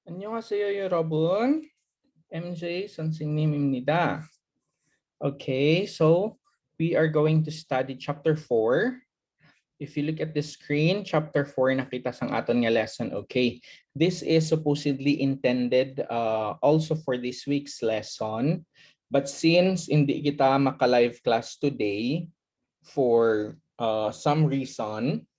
안녕하세요, 여러분. MJ 선생님입니다. Okay, so we are going to study chapter 4. If you look at the screen, chapter 4 nakita sang aton nga lesson. Okay, this is supposedly intended also for this week's lesson. But since hindi kita maka-live class today for some reason,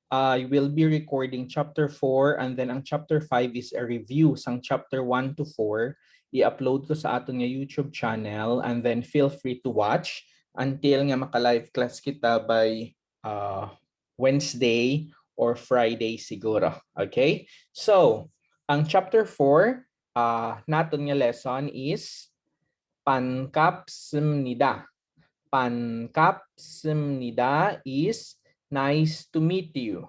I will be recording chapter 4 and then ang chapter 5 is a review sang chapter 1 to 4. I-upload ko sa aton nga YouTube channel and then feel free to watch until nga maka-live class kita by Wednesday or Friday siguro. Okay? So, ang chapter 4 naton nga lesson is Pankapsmnida. Pankapsmnida is nice to meet you.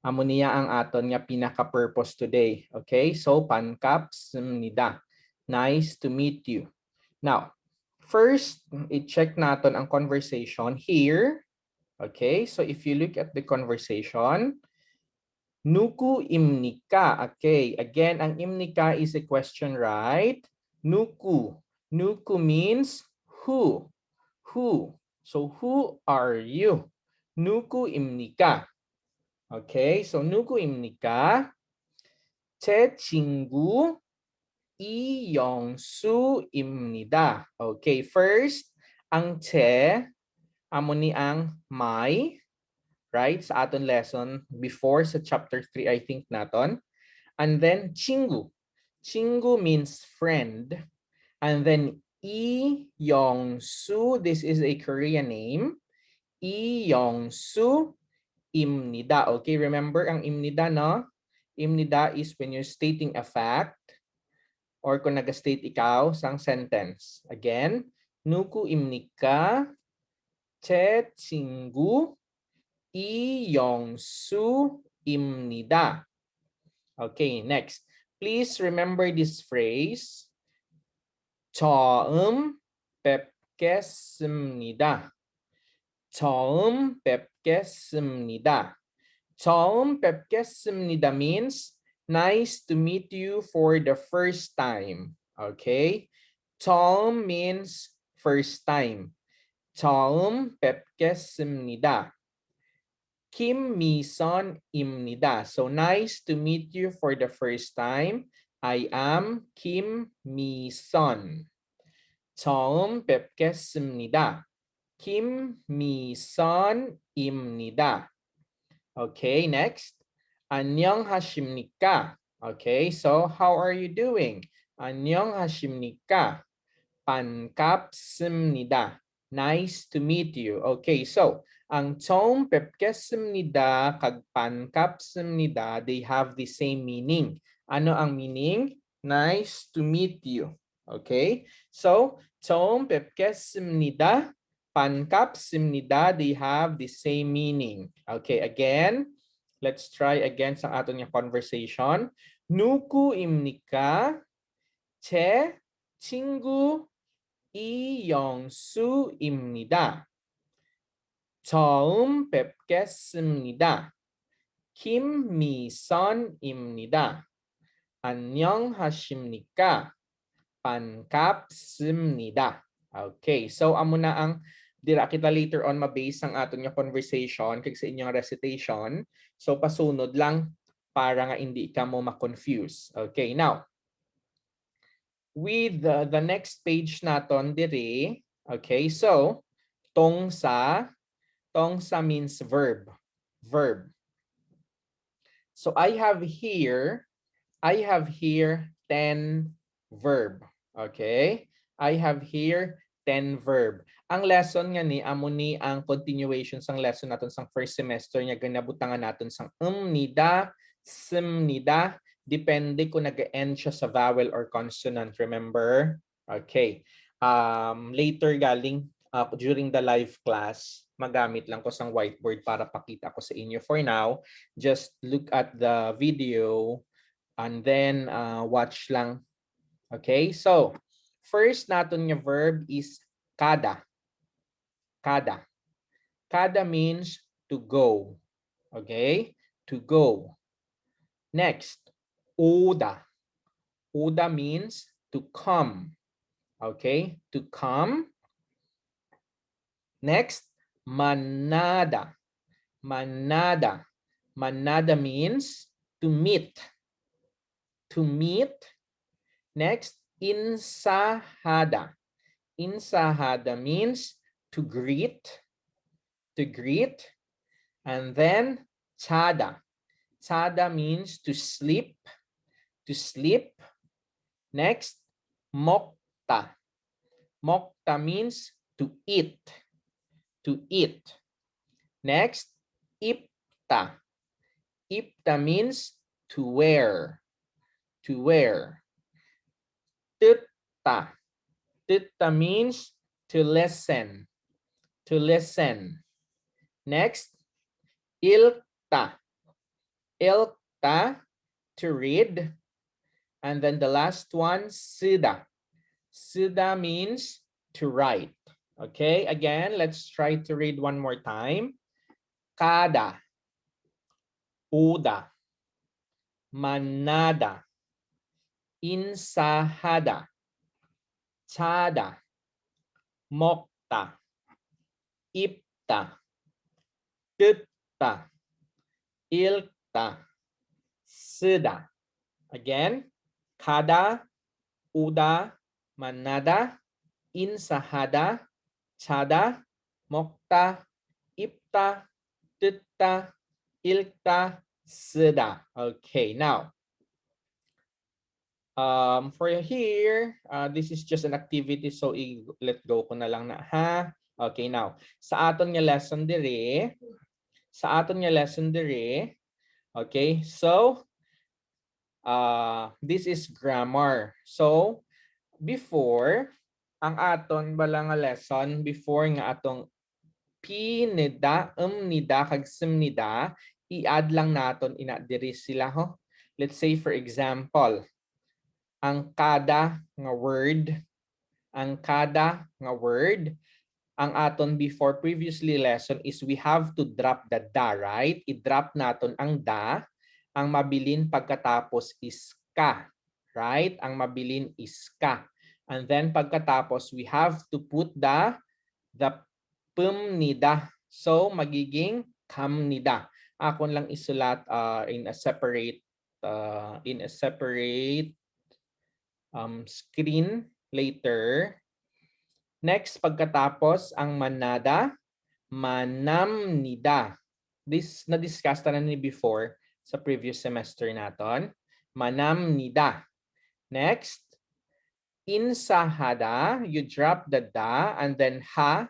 Amo niya ang aton nga pinaka-purpose today. Okay? So, pankapsmnida. Nice to meet you. Now, first, i-check natin ang conversation here. Okay? So, if you look at the conversation, Nuku imnika. Okay. Again, ang imnika is a question, right? Nuku. Nuku means who. Who. So, who are you? Nuku imnika. Okay. So, nuku imnika. 제 친구 이영수입니다. Okay. First, ang 제, amo ni ang my. Right? Sa aton lesson before sa chapter 3, I think naton. And then 친구. 친구 means friend. And then Lee Yong-su, this is a Korean name. Lee Yong-su imnida. Okay, remember ang imnida, no? Imnida is when you're stating a fact or kung nag-state ikaw sang sentence. Again, 누구 imnika 제 친구 이영수입니다. Okay, next. Please remember this phrase. 처음 뵙겠습니다. 처음 뵙겠습니다. 처음 뵙겠습니다 means nice to meet you for the first time. Okay? 처음 means first time. 처음 뵙겠습니다. 김미선입니다. So nice to meet you for the first time. I am Kim Mi-son. 처음 뵙겠습니다. 김미선입니다. Okay, next. 안녕하십니까? Okay, so how are you doing? 안녕하십니까? 반갑습니다. Nice to meet you. Okay, so ang 처음 뵙겠습니다 kag 반갑습니다, they have the same meaning. Ano ang meaning? Nice to meet you. Okay? So, 처음 뵙겠습니다, 반갑습니다, they have the same meaning. Okay, again, let's try again sa aton nga conversation. 누구입니까? 제 친구 이영수입니다. 처음 뵙겠습니다. 김미선입니다. 안녕하십니까? 반갑습니다. Okay, so amo na ang dira kita later on mabase ang aton nga conversation kag sa inyong recitation. So pasunod lang para nga hindi ka mo ma-confuse. Okay, now with the next page naton dire. Okay, so tongsa means verb. Verb. So I have here 10 verb. Okay? I have here 10 verb. Ang lesson nga ni amo ni ang continuation sang lesson naton sang first semester nya ganabutangan naton sang nida, nida, depende kung nag-end siya sa vowel or consonant, remember? Okay. Later galing during the live class, magamit lang ko sang whiteboard para pakita ko sa inyo. For now, just look at the video and then watch lang. Okay? So, first naton nga verb is kada. Kada. Kada means to go. Okay? To go. Next, oda. Uda means to come. Okay, to come. Next, manada. Manada. Manada means to meet. To meet. Next, insahada. Insahada means to greet. To greet. And then chada. Chada means to sleep. To sleep. Next, mokta. Mokta means to eat. To eat. Next, ipta. Ipta means to wear. To wear. Tutta. Tutta means to listen. To listen. Next, ilta. Ilta, to read. And then the last one, sida. Sida means to write. Okay, again, let's try to read one more time. Kada. Uda. Manada. Insahada. Chada. Mokta. Ipta. Tutta. Ilta. Sida. Again, kada, uda, manada, insahada, chada, mokta, ipta, tutta, ilta, sida. Okay, now, for here, this is just an activity, so let go ko na lang na ha. Okay, now, sa aton nga lesson dire, okay, so, this is grammar. So, before, ang aton bala nga lesson, before nga atong pinida, nida, kag nida, i-add lang naton ina diri sila ho. Let's say for example, ang kada nga word, ang aton before previously lesson is we have to drop the da, right? I-drop naton ang da. Ang mabilin pagkatapos is ka, right? Ang mabilin is ka. And then pagkatapos, we have to put the pumnida. So magiging kamnida. Akon lang isulat in a separate screen later. Next, pagkatapos ang manada, manamnida. This na-discuss na ni before sa previous semester naton. Manamnida. Next, insahada, you drop the da and then ha,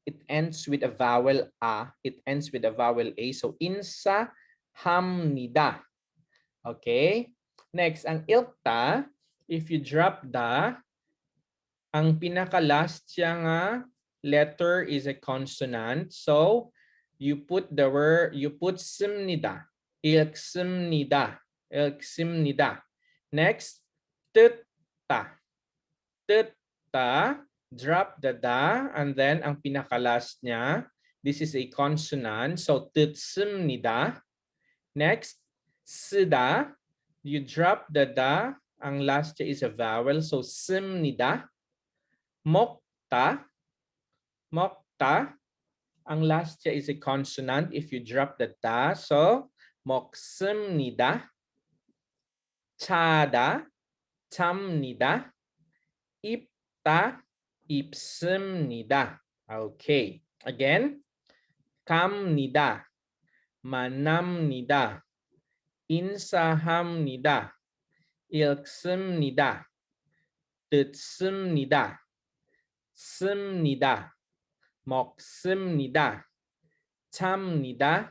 it ends with a vowel a, it ends with a vowel a. So insahamnida. Okay? Next, ang ilta, if you drop da, ang pinaka-last siya nga letter is a consonant. So, you put the word, you put simnida. Ilksimnida. Ilksimnida. Next, tutta. Tutta, drop the da, and then ang pinaka-last niya, this is a consonant. So, tutsimnida. Next, sida, you drop the da, ang last niya is a vowel. So, simnida. Mokta, mokta, ang last niya is a consonant if you drop the da. So, moksimnida. Chada, chamnida. Ipta, ipsimnida. Okay. Again, kamnida, manamnida, insahamnida, ilksimnida, tutsimnida, simnida, moksimnida, chamnida,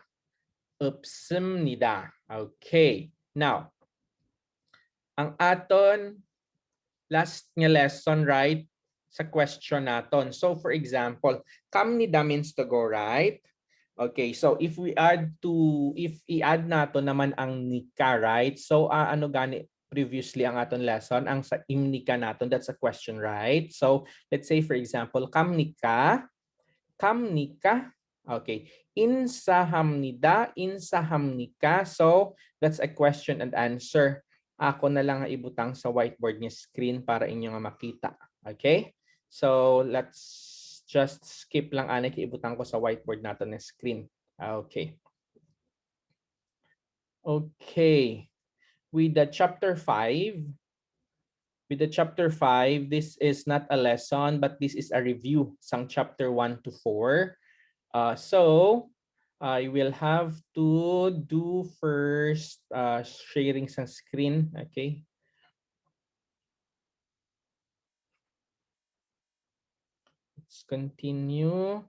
upsimnida. Okay. Now, ang aton last nga lesson, right? Sa question naton. So, for example, kamnida means to go, right? Okay, so if i-add nato naman ang nika, right? So, ano gani previously ang aton lesson, ang sa imnika naton, that's a question, right? So, let's say for example, kamnika, okay, insahamnida, insahamnika. So, that's a question and answer. Ako na lang ibutang sa whiteboard niya screen para inyo nga makita. Okay? So, let's just skip lang ani ibutang ko sa whiteboard natin na screen. Okay. Okay. With the chapter 5, this is not a lesson, but this is a review sang chapter 1 to 4. So, I will have to do first sharing some screen. Okay. Let's continue.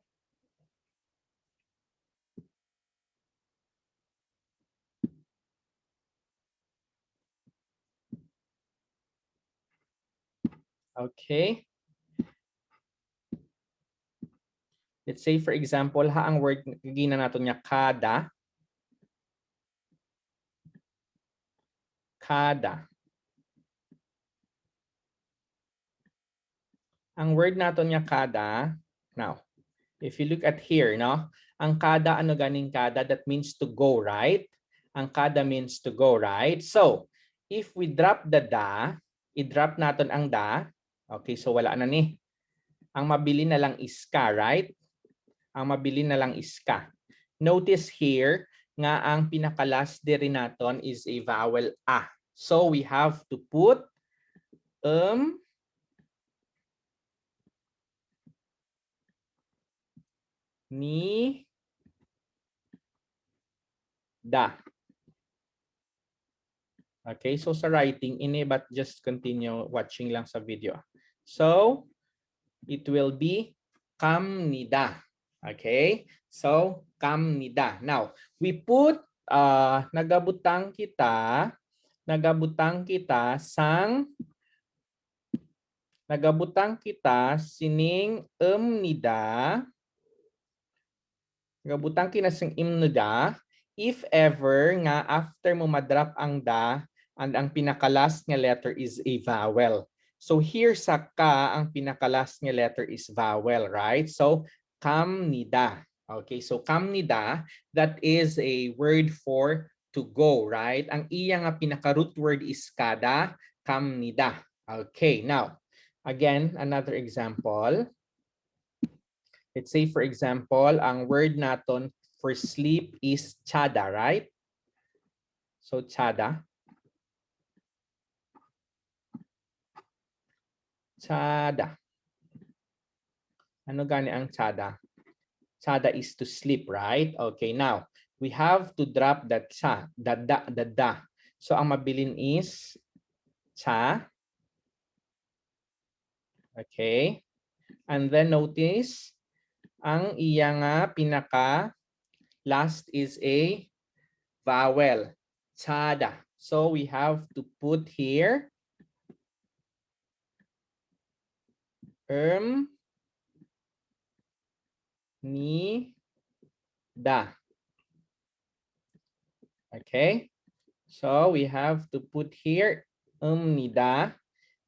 Okay. Let's say for example, ang word gina nato niya kada. Kada. Ang word nato niya kada. Now, if you look at here, no? Ang kada, ano ganing kada? That means to go, right? Ang kada means to go, right? So, if we drop the da, i-drop natin ang da. Okay, so wala na ni. Ang mabili na lang is ka, right? Ang mabili na lang is ka. Notice here nga ang pinaka-last diri naton is a vowel a. So we have to put ni da. Okay, so sa writing ini but just continue watching lang sa video. So it will be kamnida. Okay? So kamnida. Now, we put nagabutang kita sining nida. Nagabutang kinasing imnida if ever nga after mo madrop ang da and ang pinaka-last nga letter is a vowel. So here sa ka, ang pinaka-last nga letter is vowel, right? So kamnida. Okay, so kamnida, that is a word for to go, right? Ang iya nga pinaka-root word is kada, kamnida. Okay, now, again, another example. Let's say, for example, ang word naton for sleep is chada, right? So, chada. Chada. Ano gani ang chada? Chada is to sleep, right? Okay, now, we have to drop that cha, the da. So, ang mabilin is cha. Okay. And then notice, ang iya nga pinaka last is a vowel, chada. So we have to put here ni da. Okay. So we have to put here ni da.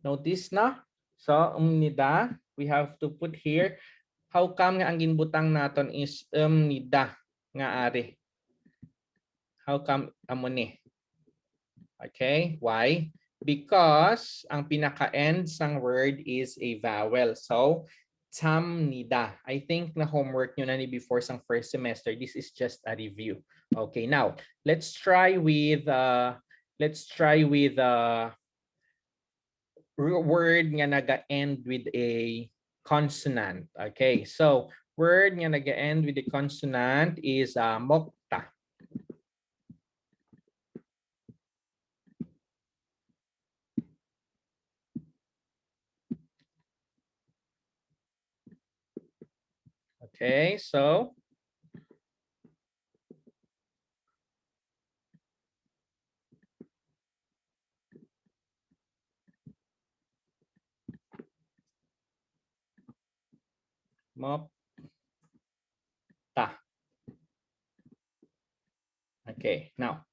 Notice na? So ni da, we have to put here. How come nga ang ginbutang naton is ni da nga ari? How come amo ni? Okay, why? Because ang pinaka-end sang word is a vowel. So, chamnida. I think na homework nyo na ni before sang first semester. This is just a review. Okay, now, let's try with word nga naga-end with a consonant. Okay, so word nga naga-end with a consonant is mokta. Okay, so mokta. Okay, now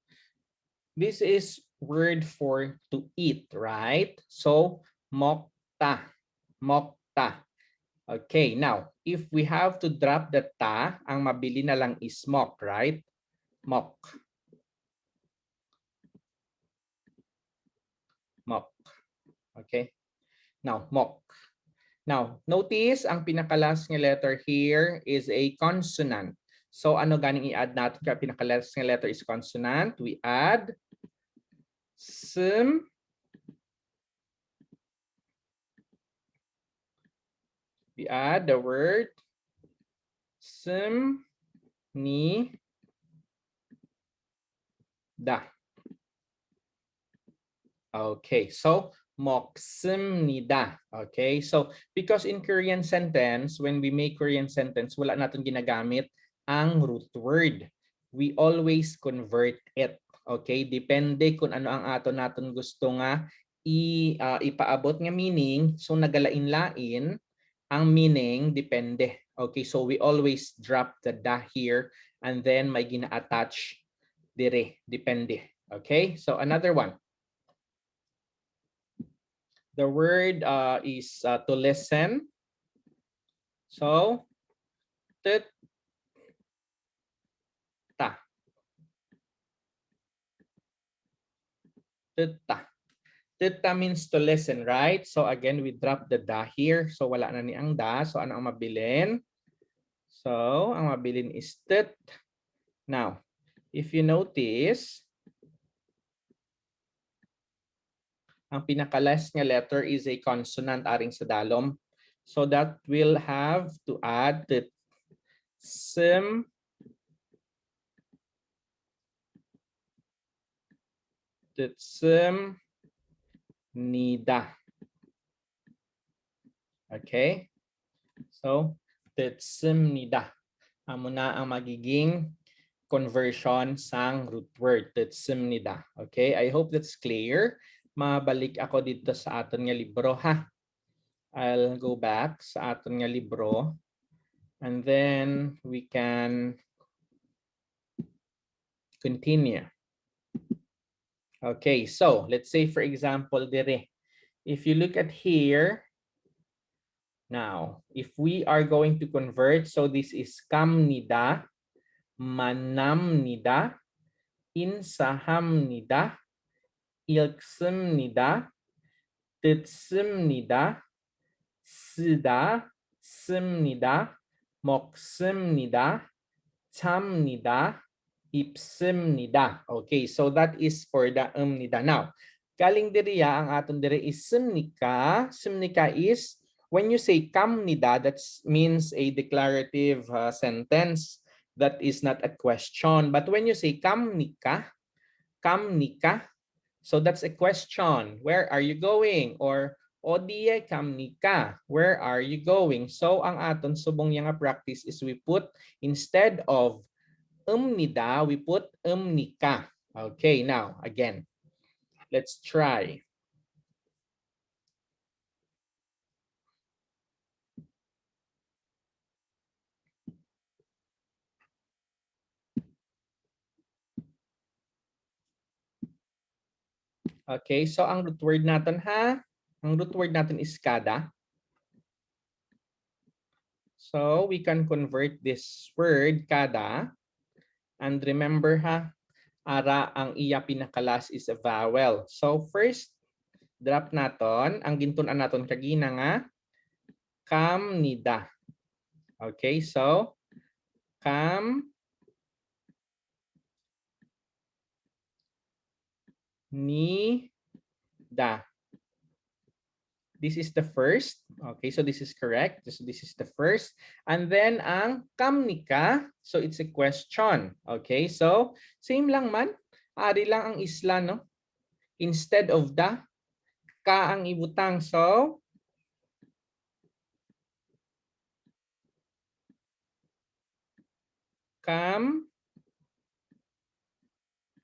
this is word for to eat, right? So mokta, mokta. Okay, now if we have to drop the ta, ang mabili na lang is mok, right? Mok. Mok. Okay? Now, mok. Now, notice ang pinaka-last nga letter here is a consonant. So, ano ganing i-add natin kaya pinaka-last nga letter is consonant? We add sum. We add the word sum ni da. Okay, so moksimnida. Okay, so because in Korean sentence, when we make Korean sentence, wala natin ginagamit ang root word. We always convert it. Okay, depende kung ano ang ato natin gusto nga ipaabot nga meaning. So nagalain-lain ang meaning depende. Okay, so we always drop the da here and then may gina-attach dire, depende. Okay, so another one. The word is to listen. So, teta. Teta. Teta means to listen, right? So again, we drop the da here. So wala na ni ang da. So ano ang mabilin? So, ang mabilin is tet. Now, if you notice, ang pinaka-last nga letter is a consonant aring sa dalom. So that will have to add the sim, nida. Okay? So, nida. Amo na ang magiging conversion sang root word. nida. Okay? I hope that's clear. Mabalik ako dito sa aton nga libro, ha? I'll go back sa aton nga libro. And then we can continue. Okay, so let's say for example, dire. If you look at here, now, if we are going to convert, so this is kamnida, manamnida, insahamnida, ilksimnida, titsimnida, sida, simnida, moksimnida, chamnida, ipsimnida. Okay, so that is for the nida. Now, galing diriya ang aton dire is simnika. Simnika is when you say kamnida, that means a declarative sentence that is not a question. But when you say kamnika, so that's a question. Where are you going? Or Odie kamnika, where are you going? So ang aton subong nga practice is we put instead of nida, we put nika. Okay, now again, let's try. Okay, so ang root word natin, ha? Ang root word natin is kada. So we can convert this word kada. And remember, ha, ara ang iya pinakalas is a vowel. So first, drop naton. Ang gintunan naton kagina nga kamnida. Okay, so nida. This is the first. Okay, so this is correct. So this is the first. And then ang kamnika, so it's a question. Okay, so same lang man. Ari lang ang isla, no? Instead of the, ka ang ibutang. So,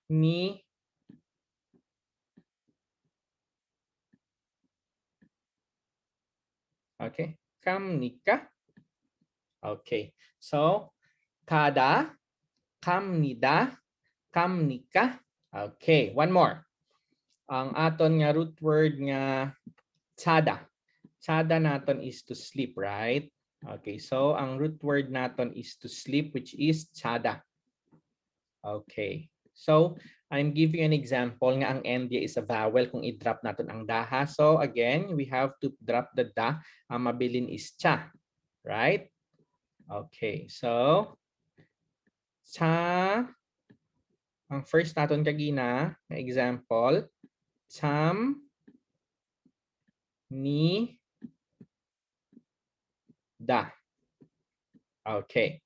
ni. Okay, kamnika. Okay, so kada, kamnida, kamnika. Okay, one more. Ang aton nga root word nga tsada. Tsada naton is to sleep, right? Okay, so ang root word naton is to sleep, which is tsada. Okay, so I'm giving you an example nga ang end is a vowel kung i-drop natin ang daha. So again, we have to drop the da. Ang mabilin is cha. Right? Okay. So, cha. Ang first natin kagina na example, cham ni da. Okay.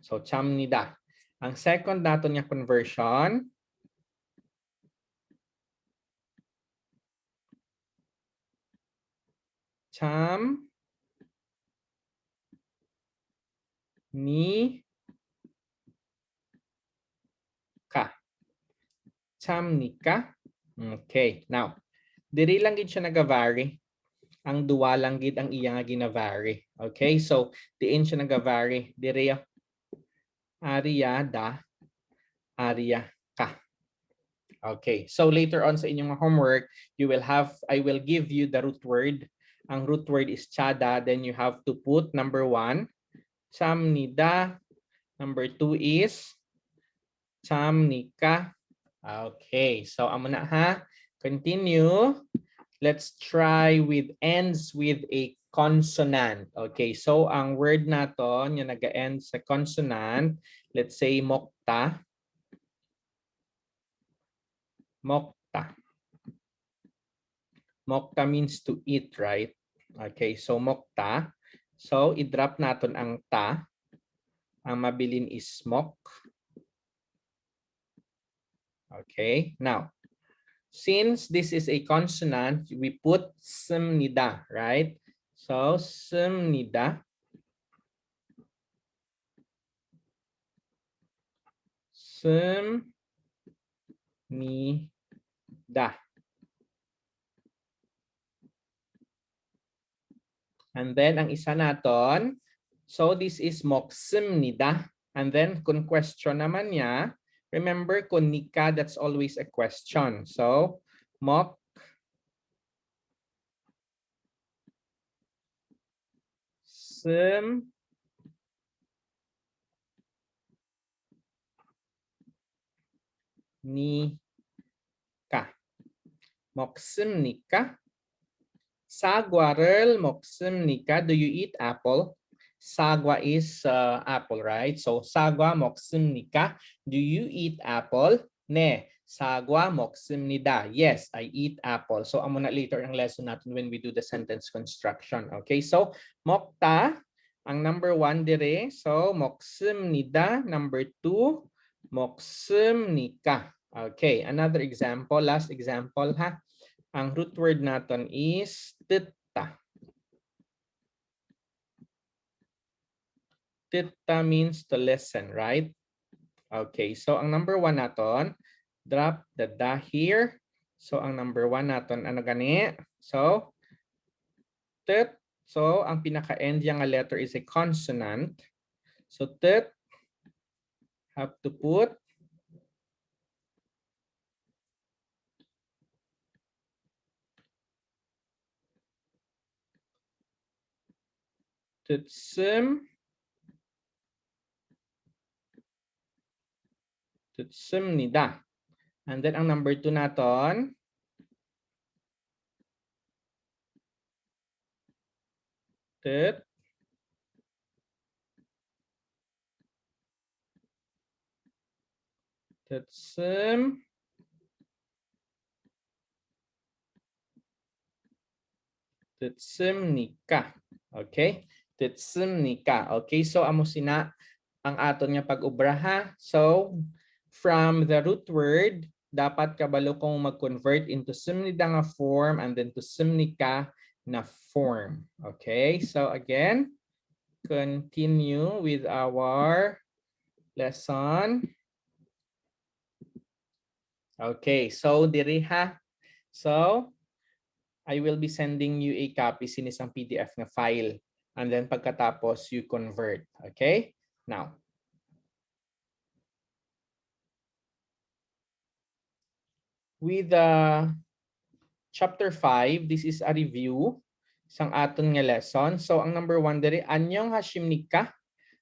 So, cham ni da. Ang second natin nga conversion, cham ni ka. Cham ni ka. Okay. Now, diri lang gid siya nagavary. Ang duwa lang gid ang iya nga ginavary. Okay? So, diin siya nagavary. Diri Arya da, Arya ka. Okay. So later on sa inyong homework, I will give you the root word. Ang root word is chada. Then you have to put number 1, cham ni da. Number 2 is cham ni ka. Okay. So amo na ha. Continue. Let's try with ends with a consonant. Okay. So ang word naton yung naga-end sa consonant, let's say mokta. Mokta. Mokta means to eat, right? Okay, so mokta. So, i-drop natin ang ta. Ang mabilin is mok. Okay, now, since this is a consonant, we put semnida, right? So, semnida. Semnida. And then, ang isa naton, so this is moksemnida. And then, kung question naman niya, remember, kung nika, that's always a question. So, mok sem ni ka. Moksim nika. Sagwa rel moksim nika. Do you eat apple? Sagwa is apple, right? So sagwa moksim nika. Do you eat apple? Ne. Sagwa moksim nida. Yes, I eat apple. So amo na later ang lesson natin when we do the sentence construction. Okay, so mokta ang number 1 dire. So moksim nida. Number 2, moksim nika. Okay, another example, last example ha. Ang root word natin is tita. Tita means to listen, right? Okay, so ang number 1 natin, drop the da here. So ang number 1 natin, ano gani? So, tit. So ang pinaka-end yung letter is a consonant. So tit, have to put tutsim. Tutsim nida. And then ang number 2 natin, tit. Tutsim. Tutsim nika. Okay? Tutsim nika. Okay, so amo sina ang aton nga pag-ubraha. So, from the root word, dapat kabalo kong mag-convert into simnida nga form and then to simnika na form. Okay, so again, continue with our lesson. Okay, so diri ha. So, I will be sending you a copy sinisang PDF nga file. And then pagkatapos, you convert. Okay? Now, with chapter 5, this is a review sang aton nga lesson. So, ang number 1 diri, Anyong Hashimnika.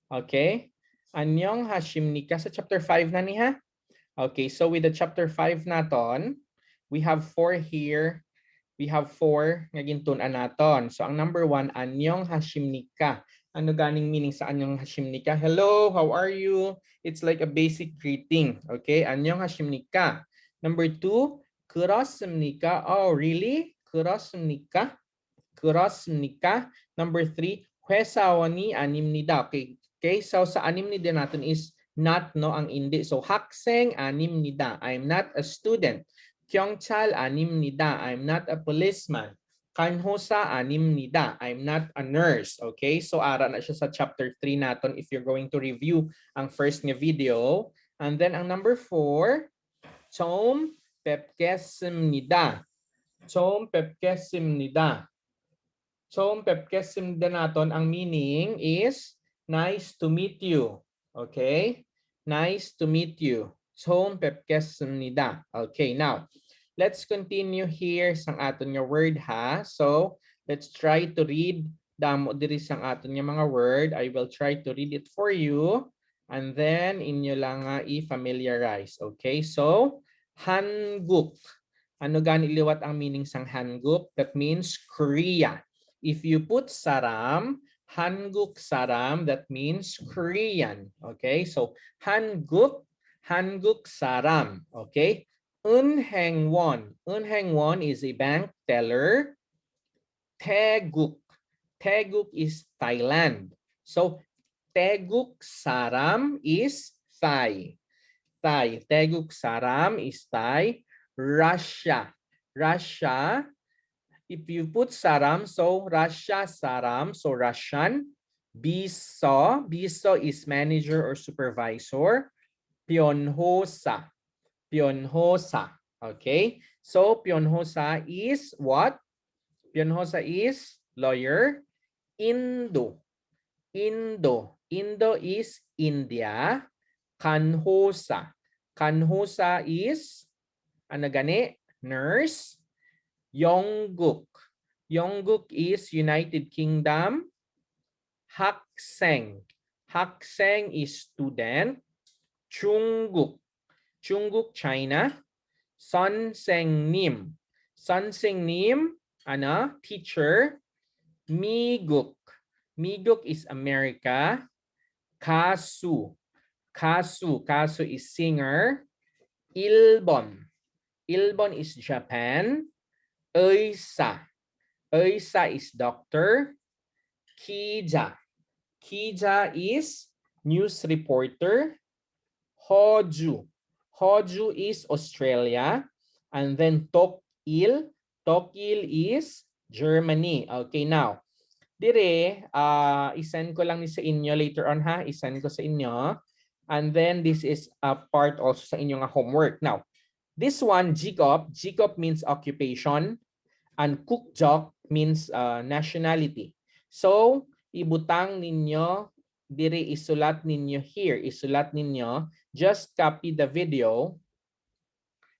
Okay? Anyong Hashimnika sa chapter 5 na niha. Okay, so with the chapter 5 naton, we have 4 here. We have 4 nga gintunan naton. So ang number 1, anyong hashimnika. Ano ganing meaning sa anyong hashimnika? Hello, how are you? It's like a basic greeting. Okay, anyong hashimnika. Number 2, kurosmnika. Oh, really? Kurosmnika? Kurosmnika. Number 3, hwesawani animnida. Okay, okay, so sa animnida natin is not no ang hindi. So hakseng animnida. I'm not a student. Kyongchal animnida. I'm not a policeman. Kanhosa animnida. I'm not a nurse. Okay? So ara na siya sa chapter 3 naton if you're going to review ang first nga video. And then ang number 4, chom pepkesimnida. Chom pepkesimnida. Chom pepkesimnida naton ang meaning is nice to meet you. Okay? Nice to meet you. Chom pepkesimnida. Okay, now let's continue here sang aton nga word ha. So, let's try to read damo diri sang aton nga mga word. I will try to read it for you and then inyo lang nga i-familiarize. Okay? So, Hanguk. Ano gani liwat ang meaning sang Hanguk? That means Korea. If you put saram, Hanguk saram, that means Korean. Okay? So, Hanguk saram. Okay? Unhengwon. Unhengwon is a bank teller. Teguk. Teguk is Thailand. So, Teguk Saram is Thai. Thai. Teguk Saram is Thai. Russia. Russia. If you put Saram, so Russia Saram, so Russian. Biso. Biso is manager or supervisor. Pionhosa. Pionhosa. Okay. So Pionhosa is what? Pionhosa is lawyer. Indo. Indo. Indo is India. Kanhosa. Kanhosa is ano gani? Nurse. Yongguk. Yongguk is United Kingdom. Hakseng. Hakseng is student. Chungguk. Chungguk, China. Sun Seng Nim. Sun Seng Nim, ano? Teacher. Miguk. Miguk is America. Kasu. Kasu. Kasu is singer. Ilbon. Ilbon is Japan. Eisa. Eisa is doctor. Kija. Kija is news reporter. Hoju. Hoju is Australia. And then Tokil. Tokil is Germany. Okay, now. Dire, isend ko lang ni sa inyo later on ha. Isend ko sa inyo. And then this is a part also sa inyong homework. Now, this one, Jikop. Jikop means occupation. And Kukjok means nationality. So, ibutang ninyo, dire isulat ninyo here. Isulat ninyo. Just copy the video.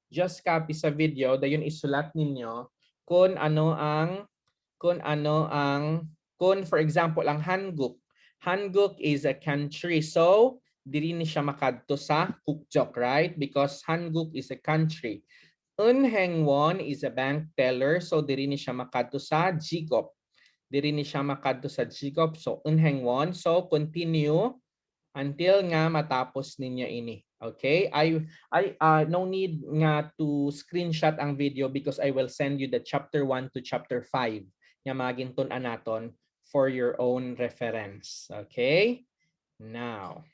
Just copy sa video. Dayon isulat ninyo kung ano ang kung for example ang Hanguk. Hanguk is a country. So, diri ni siya makadto sa Kukjok, right? Because Hanguk is a country. Unhengwon is a bank teller. So, diri ni siya makadto sa Jikop. Diri ni siya makadto sa Jikop. So, Unhengwon. So, continue until nga matapos ninyo ini. Okay? I no need nga to screenshot ang video because I will send you the chapter 1 to chapter 5 nga magintun naton for your own reference. Okay? Now,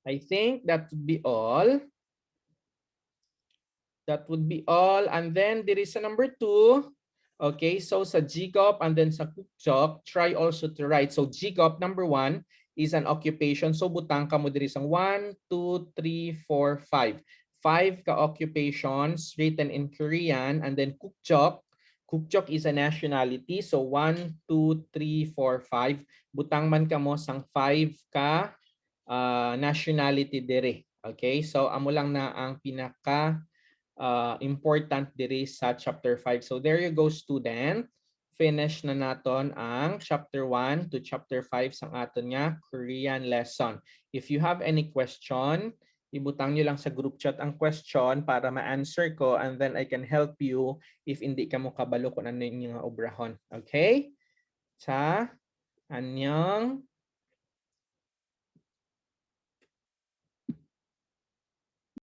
I think that would be all. That would be all. And then there is a number 2. Okay, so sa Jikop and then sa Kukjok, try also to write. So Jikop, number 1, is an occupation. So butang ka mo diri sang 1, 2, 3, 4, 5. 5 ka occupations written in Korean. And then Kukjok. Kukjok is a nationality. So 1, 2, 3, 4, 5. Butang man ka mo sang 5 ka nationality diri. Okay, so amo lang na ang pinaka important diri sa chapter 5. So there you go, student. Finish na naton ang chapter 1 to chapter 5 sang aton nga Korean lesson. If you have any question, ibutang nyo lang sa group chat ang question para ma-answer ko and then I can help you if hindi ka mo kabalo kung ano yung mga obrahon. Okay? 자, 안녕.